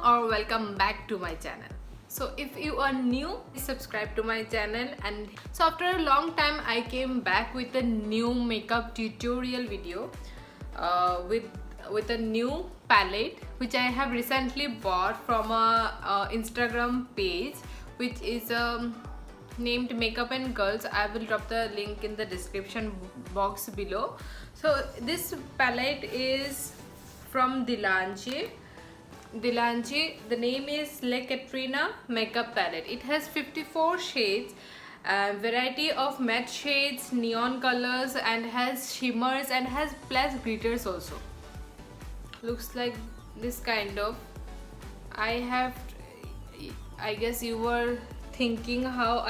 or welcome back to my channel. So if you are new, please subscribe to my channel. And so after a long time I came back with a new makeup tutorial video with a new palette which I have recently bought from a Instagram page which is named Makeup and Girls. I will drop the link in the description box below. So this palette is from Delange. The name is Le Katrina Makeup Palette. It has 54 shades, variety of matte shades, neon colors, and has shimmers and has plus glitters also. Looks like this kind of. I guess you were thinking how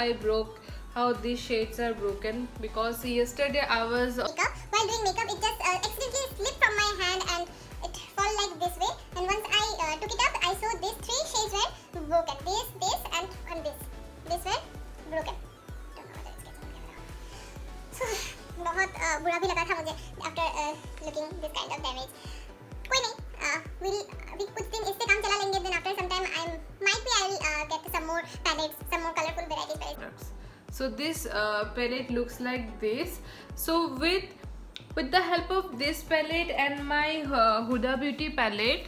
these shades are broken, because yesterday I was makeup. While doing makeup, it just accidentally slipped from my hand and it fell like this way. And once I took it up, I saw these three shades were broken. This and this. This were broken. Don't know whether it's getting on camera. So बहुत बुरा भी लगा था मुझे after looking this kind of damage. कोई नहीं, we'll अभी कुछ दिन इससे काम चला लेंगे. Then after some time I'll get some more palettes, some more colorful varieties. So this palette looks like this. So with the help of this palette and my Huda Beauty palette,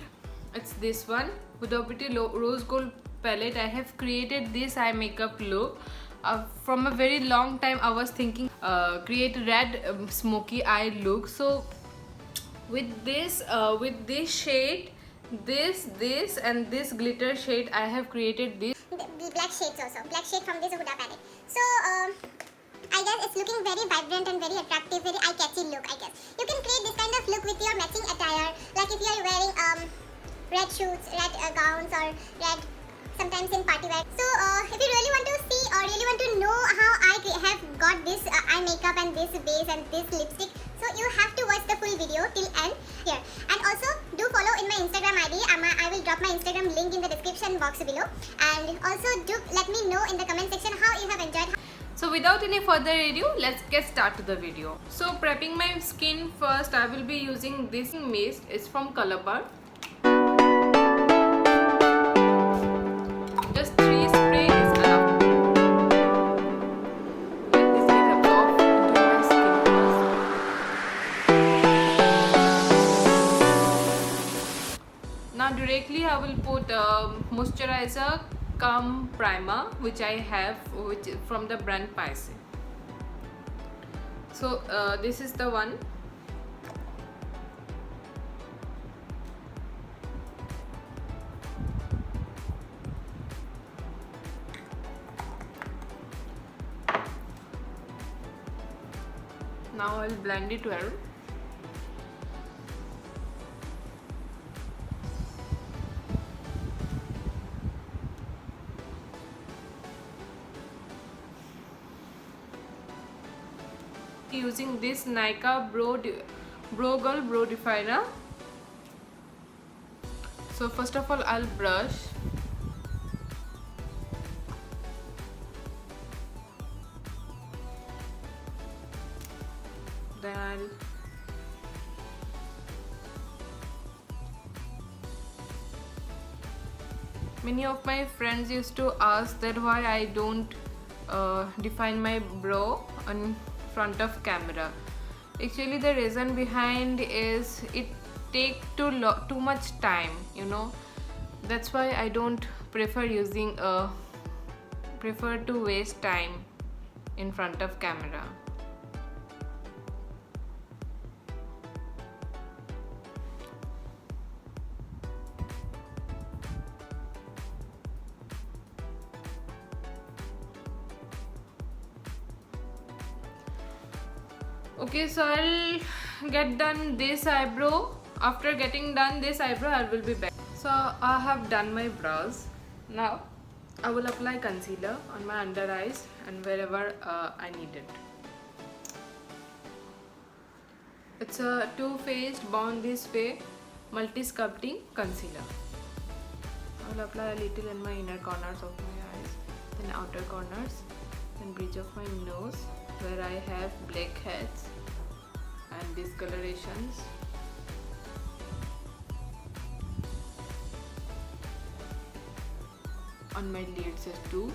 it's this one, Huda Beauty Rose Gold palette, I have created this eye makeup look. From a very long time I was thinking create red smoky eye look. So with this shade, this and this glitter shade, I have created this. The black shades also, black shade from this Huda palette. So I guess it's looking very vibrant and very attractive, very eye-catchy look. I guess you can create this kind of look with your matching attire, like if you are wearing red shoes, red gowns, or red sometimes in party wear. So if you really want to see or really want to know how I have got this eye makeup and this base and this lipstick, so you have to watch the full video till end here. And also do follow in my Instagram ID. I will drop my Instagram link in the description box below. And also do let me know in the comment section how you have enjoyed. So without any further ado, let's get started the video. So prepping my skin first, I will be using this mist. It's from Colorbar. Just 3 spray is enough. Let this get absorbed into my skin first. Now directly I will put moisturizer Calm Primer, which I have, which is from the brand Paise. So this is the one. Now I will blend it well. Using this Nykaa Brow Girl Brow Definer. So first of all I'll brush. Then many of my friends used to ask that why I don't define my brow on front of camera. Actually the reason behind is it take too much time, you know. That's why I don't prefer to waste time in front of camera. Okay, so I'll get done this eyebrow. After getting done this eyebrow, I will be back. So I have done my brows. Now I will apply concealer on my under eyes and wherever I need it. It's a two-faced Born This Way multi-sculpting concealer. I will apply a little in my inner corners of my eyes, then outer corners, then bridge of my nose where I have blackheads and discolorations. on my lids too.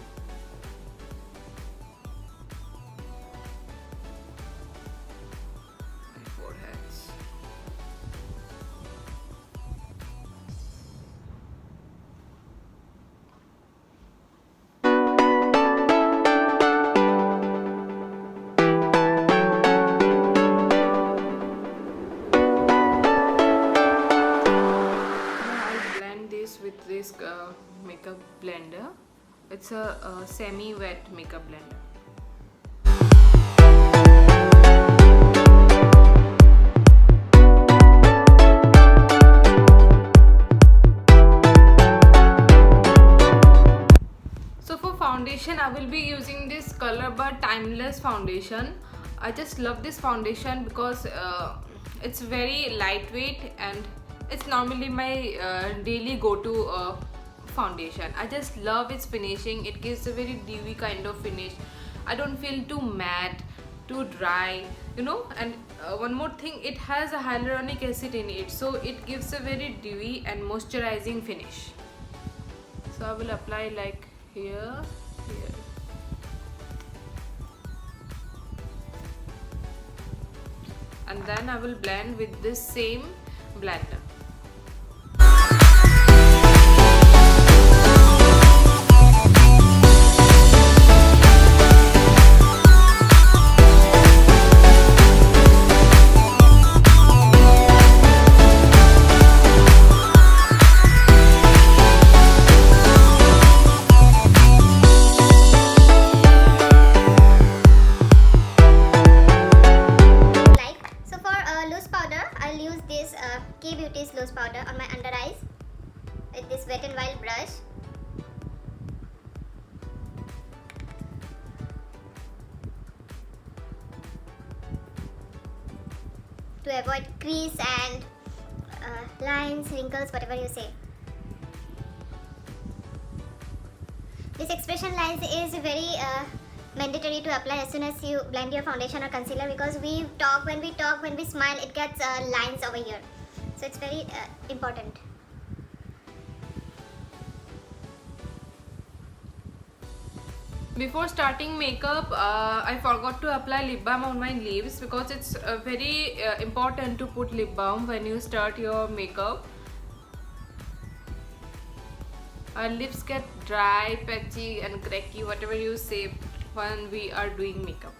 My foreheads. With this makeup blender. It's a semi-wet makeup blender. So for foundation, I will be using this Color Bar Timeless foundation. I just love this foundation because it's very lightweight and it's normally my daily go-to foundation. I just love its finishing. It gives a very dewy kind of finish. I don't feel too matte, too dry, you know. And one more thing, it has a hyaluronic acid in it, so it gives a very dewy and moisturizing finish. So I will apply like here. And then I will blend with this same blender. K-Beauty's loose powder on my under eyes with this Wet n Wild brush. To avoid crease and lines, wrinkles, whatever you say. This expression lines is very mandatory to apply as soon as you blend your foundation or concealer, because when we smile, it gets lines over here. So it's very important. Before starting makeup, I forgot to apply lip balm on my lips, because it's very important to put lip balm when you start your makeup. Our lips get dry, patchy and cracky, whatever you say, when we are doing makeup.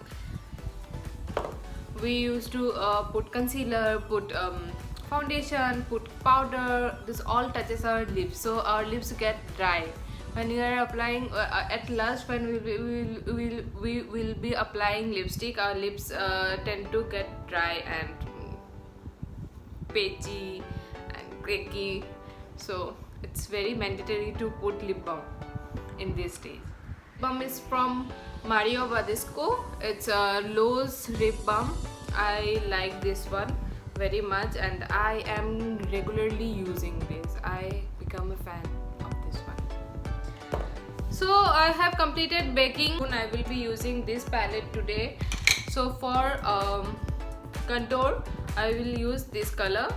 We used to put concealer, put foundation, put powder. This all touches our lips, so our lips get dry. When you are applying at last, when we will be applying lipstick, our lips tend to get dry and patchy and cracky. So it's very mandatory to put lip balm in this stage. Balm is from Mario Badescu. It's a Lowe's lip balm. I like this one very much and I am regularly using this. I become a fan of this one. So I have completed baking. I will be using this palette today. So for contour, I will use this color.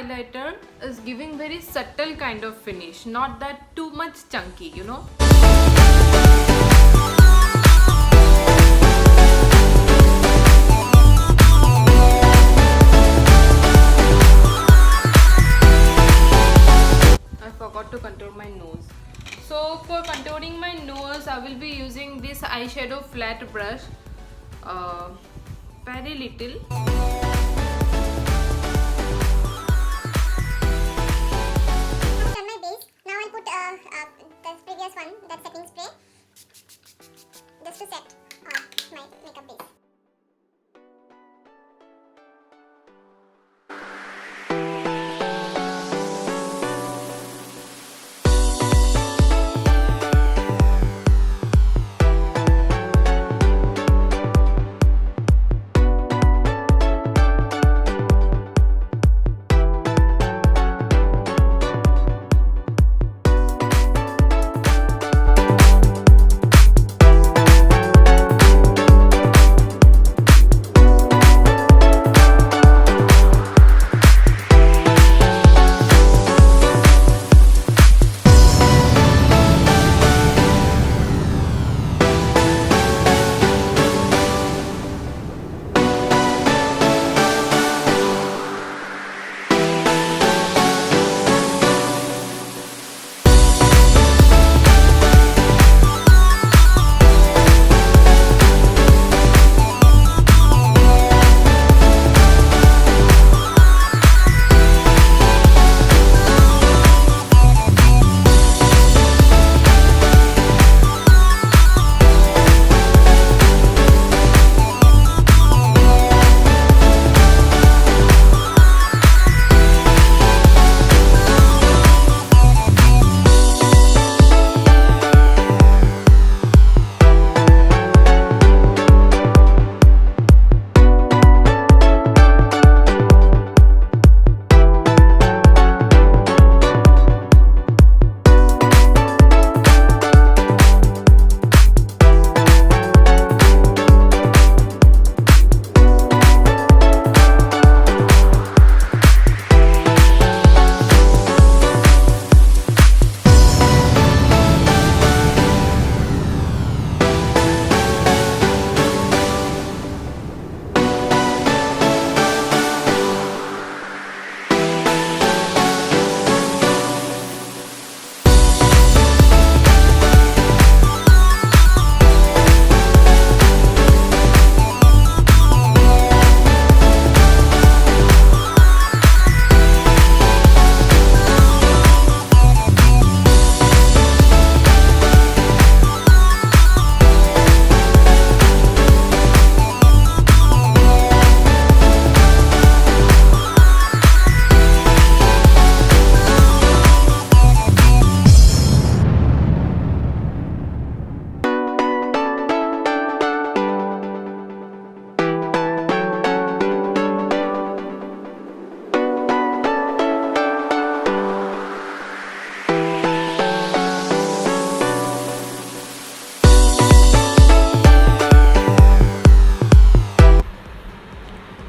highlighter is giving very subtle kind of finish, not that too much chunky, you know. I forgot to contour my nose. So for contouring my nose, I will be using this eyeshadow flat brush, very little. Done my base. Now I'll put the previous one, that setting spray, just to set my makeup base.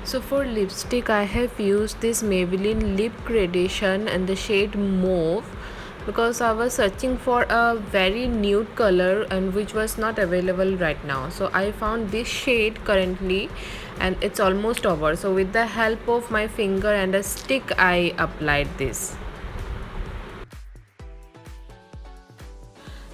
So for lipstick, I have used this Maybelline Lip Gradation and the shade Mauve, because I was searching for a very nude color and which was not available right now. So I found this shade currently and it's almost over. So with the help of my finger and a stick, I applied this.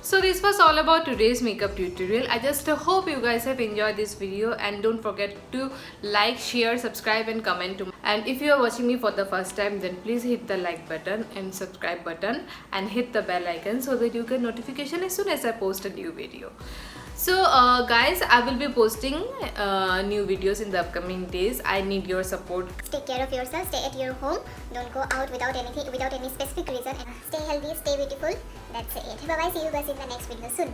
So this was all about today's makeup tutorial. I just hope you guys have enjoyed this video, and don't forget to like, share, subscribe and comment. And if you are watching me for the first time, then please hit the like button and subscribe button and hit the bell icon so that you get notification as soon as I post a new video. So guys, I will be posting new videos in the upcoming days. I need your support. Take care of yourself, stay at your home, don't go out without any specific reason, and stay healthy, stay beautiful. That's it. Bye bye, see you guys in the next video soon.